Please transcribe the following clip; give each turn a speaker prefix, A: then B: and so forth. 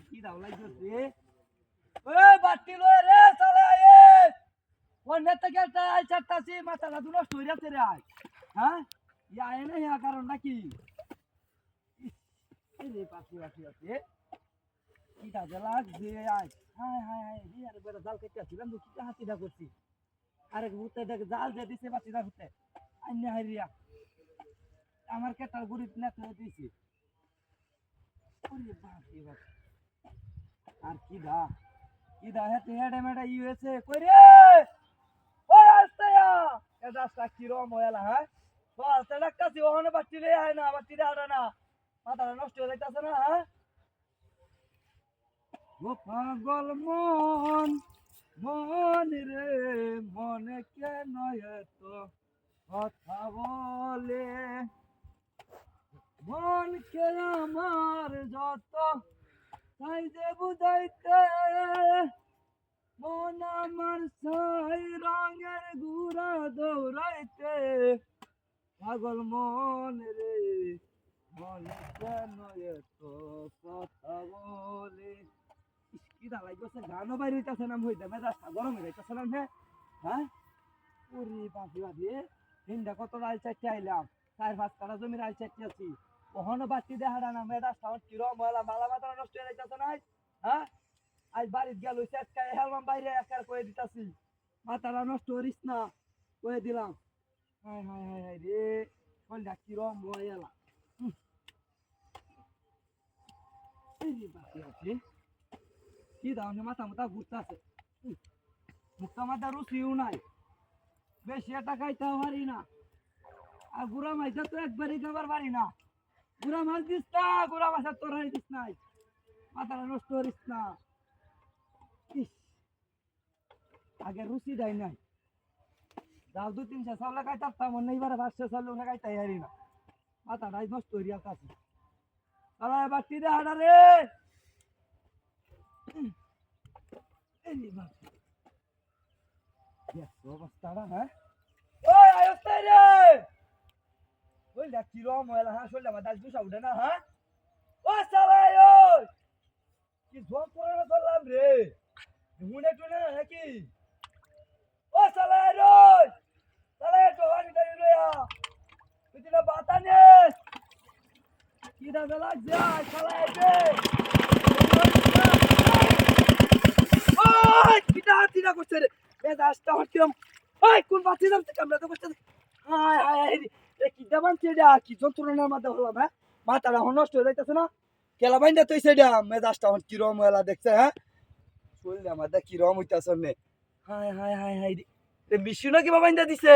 A: কি দাও লাগছে ওই বাটি লয়ে রে চলে আয় ওই নেতা গেলটা আই চারটাছি মাথাটা দুনো নষ্ট হইছে রে আয় হ্যাঁ ইয়া আয় না ইয়া কারণ নাকি এই রে বাটি আছে কি দাও লাগছে আয় হায় হায় হায় রে আরে বড় জাল কেটে ছিলাম তো কি হাতিটা করছি আরে ভূতে দেখ জাল দিয়ে দিছে বাটিটা ভূতে আইনা হারিয়া আমার কেটার গরিব নেতা দিয়েছে ওরে বাপরে বাপ আর কি দা হেতে হেডে মেডা ইউএসএ কই রে ওই আস্তায়া এ রাস্তা কি রম হইলা হ্যাঁ বল তে ডাকতাছি ওখানে বাচ্চি লই আয় না বাচ্চি রে আড়া না মাথাটা নষ্ট হয়ে যাইতাছে না হ্যাঁ ও পাগল মন রে মনে কেন এত কথা বলে মন কে আমার যত তাই যে বুঝাইতে মন আমার সাই রঙের ঘুরা দৌড়াইতে পাগল মন রে মনে কেন এত কথা বলে কি দা লাগছে গানও বাইরে হইতাছে না হইতে মেজাজটা গরম হয়ে যাইতাছে না হ্যাঁ ওরে বাপি হিন্দা কত লাল চাইতে আইলাম 4-5 কাঠা জমির আল চাইতে আছি ওখানে বাচ্চি দেখাটা না মেজাজটা কিরম হইলা মালা মাথা নষ্ট হয়ে যাইতাছে না হ্যাঁ আজ বাড়িতে গেল চেষ্টায় হেলবাম বাইরে একার করে দিতাছি মাথাটা নষ্ট করিস না করে দিলাম হায় হায় হায় হায় রে কলটা কিরম হইলা কি দাও মাথা মাথা ঘুরতেছে মুখটা মাথা রুচিও নাই বেশি একটা খাইতেও পারি না আর গুড়া মাছ তো একবারই খাবার পারি না গুড়া মাছ দিস না গুড়া মাছের তরকারি দিস নাই মাথাটা নষ্ট করিস না আগে রুচি দেয় নাই যাও 2-3 চাউলে খাইতাম মনে এইবারে 5 চাউলে ওখানে খাইতে হারি না মাথাটাই নষ্ট করিয়া কাছে তাহলে বাটি রে হাড়া রে অবস্থাটা হ্যাঁ ওই আয়স্তাই রে ওই দেখ কিরম হইলা হ্যাঁ শরীরে আমার দাস দুসা উঠে না হ্যাঁ ও চালাই ওই কি জল করে না করলাম রে হুনে টুনে নাকি ও চালাই রে চালাই তো হানি টাই রয়া তুই না বাতা নে কি দা লাগছে চালাই রে ওই কিটা করছে রে এ দাসটা হচ্ছিলাম ওই কোন বাতি দাম থেকে আমরা তো করতে হায় হায় হায় এ কি দাবান চেডা কি যন্ত্রণার মধ্যে হলাম হ্যাঁ মাথাটা নষ্ট হয়ে যাইতেছে না কেলা বাইন্দা তুই সেডা মেজাজটা হন কিরম হলা দেখছে হ্যাঁ চললে আমাদের কিরম হইতাছে নে হায় হায় হায় হায় রে মিশু না কি বাইন্দা দিছে